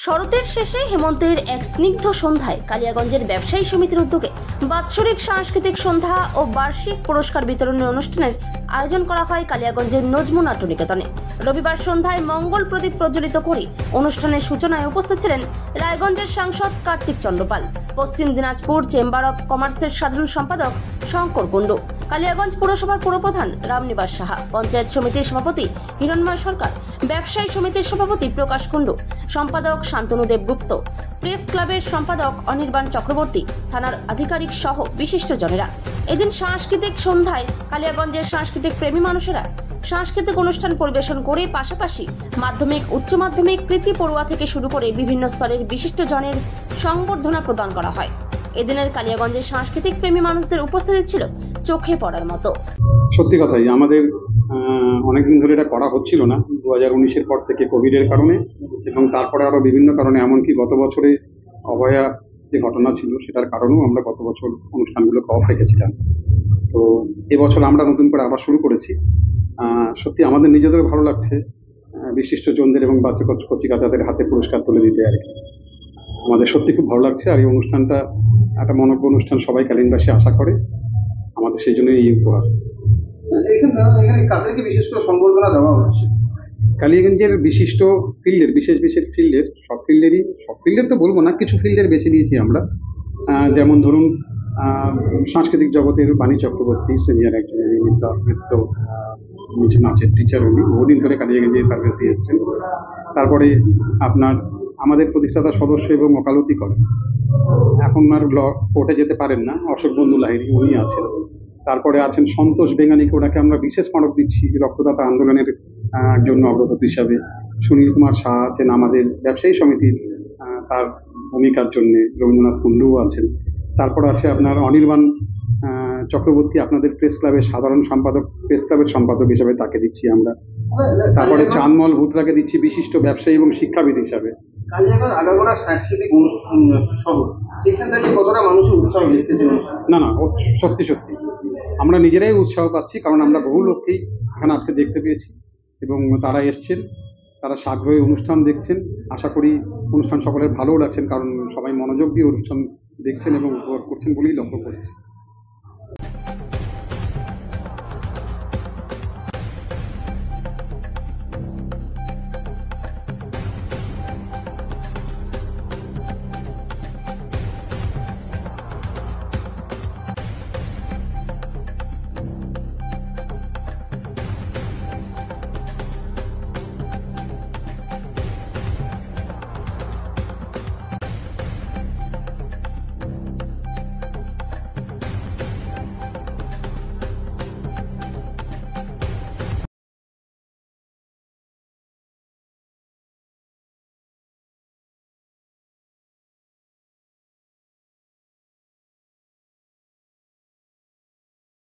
শরতের শেষে হেমন্তের এক স্নিগ্ধ সন্ধ্যায় কালিয়াগঞ্জের ব্যবসায়ী সমিতির উদ্যোগে বাৎসরিক সাংস্কৃতিক সন্ধ্যা ও বার্ষিক পুরস্কার বিতরণের অনুষ্ঠানের আয়োজন করা হয় কালিয়াগঞ্জের নজমু নাট্যনিকেতনে। রবিবার সন্ধ্যায় মঙ্গল প্রদীপ প্রজ্বলিত করে অনুষ্ঠানের সূচনায় উপস্থিত ছিলেন রায়গঞ্জের সাংসদ কার্তিক চন্দ্রপাল, পশ্চিম দিনাজপুর চেম্বার অব কমার্সের সাধারণ সম্পাদক শঙ্কর কুণ্ডু, কালিয়াগঞ্জ পুরসভার পুরপ্রধান রামনিবাস সাহা, পঞ্চায়েত সমিতির সভাপতি হিরণময় সরকার, ব্যবসায়ী সমিতির সভাপতি প্রকাশ কুণ্ডু, সম্পাদক শান্তনু দেবগুপ্ত, প্রেস ক্লাবের সম্পাদক অনির্বাণ চক্রবর্তী, থানার আধিকারিক সহ বিশিষ্টজনেরা। এদিন সাংস্কৃতিক সন্ধ্যায় কালিয়াগঞ্জের সাংস্কৃতিক প্রেমী মানুষেরা সাংস্কৃতিক অনুষ্ঠান পরিবেশন করে পাশাপাশি মাধ্যমিক, উচ্চ মাধ্যমিক, কৃতি পড়ুয়া থেকে শুরু করে বিভিন্ন স্তরের বিশিষ্টজনের সংবর্ধনা প্রদান করা হয়। এদিনের কালিয়াগঞ্জের সাংস্কৃতিক প্রেমী মানুষদের উপস্থিতি ছিল চোখে পড়ার মতো। সত্যি কথাই আমাদের অনেকদিন ধরে এটা করা হচ্ছিল না, 2019-এর পর থেকে কোভিডের কারণে এবং তারপরে আরো বিভিন্ন কারণে, এমনকি গত বছরে অভয়া যে ঘটনা ছিল সেটার কারণেও আমরা গত বছর অনুষ্ঠানগুলো অফ রেখেছিলাম। তো এবছর আমরা নতুন করে আবার শুরু করেছি। সত্যি আমাদের নিজেদের ভালো লাগছে বিশিষ্টজনদের এবং বাচ্চা কচিকাচাদের হাতে পুরস্কার তুলে দিতে আর কি। আমাদের সত্যি খুব ভালো লাগছে। আর এই অনুষ্ঠানটা একটা মনোজ্ঞ অনুষ্ঠান, সবাই কালিয়াগঞ্জবাসী আশা করে, আমাদের সেই জন্যই এই উপহার। কাদেরকে বিশেষ করে সংবর্ধনা দেওয়া হচ্ছে? কালিয়াগঞ্জের বিশিষ্ট ফিল্ডের, বিশেষ ফিল্ডের, সব ফিল্ডের তো বলবো না, কিছু ফিল্ডের বেছে নিয়েছি আমরা। যেমন ধরুন সাংস্কৃতিক জগতের বাণী চক্রবর্তী, সিনিয়র একজন নৃত্য নাচের টিচার, উনি বহুদিন ধরে কালিয়াগঞ্জে সার্ভিস দিয়ে এসেছেন। তারপরে আপনার আমাদের প্রতিষ্ঠাতা সদস্য এবং ওকালতি করেন, এখন আর কোর্টে যেতে পারেন না, অশোক বন্ধু লাহিড়ী, উনি আছেন। তারপরে আছেন সন্তোষ বেঙ্গানিক, ওনাকে আমরা বিশেষ স্মারক দিচ্ছি রক্তদাতা আন্দোলনের জন্য অগ্রগতি হিসাবে। সুনীল কুমার শাহ আছেন আমাদের ব্যবসায়ী সমিতির, তার ভূমিকার জন্য। রবীন্দ্রনাথ কুণ্ডুও আছেন। তারপর আছে আপনার অনির্বাণ চক্রবর্তী, আপনাদের প্রেস ক্লাবের সাধারণ সম্পাদক, প্রেস ক্লাবের সম্পাদক হিসাবে তাকে দিচ্ছি আমরা। তারপরে চাঁদমল ভূতরাকে দিচ্ছি বিশিষ্ট ব্যবসায়ী এবং শিক্ষাবিদ হিসাবে। কালিয়াগঞ্জ আগাগোড়া সাংস্কৃতিক অনুষ্ঠান শহর, সেখান থেকে কতটা মানুষের উৎসাহ দেখতেছে? না, সত্যি আমরা নিজেরাই উৎসাহ পাচ্ছি, কারণ আমরা বহু লোককেই এখানে আজকে দেখতে পেয়েছি এবং তারা এসছেন, তারা সাগ্রহে অনুষ্ঠান দেখছেন। আশা করি অনুষ্ঠান সকলের ভালোও লাগছেন, কারণ সবাই মনোযোগ দিয়ে অনুষ্ঠান দেখছেন এবং উপভোগ করছেন বলেই লক্ষ্য করেছি।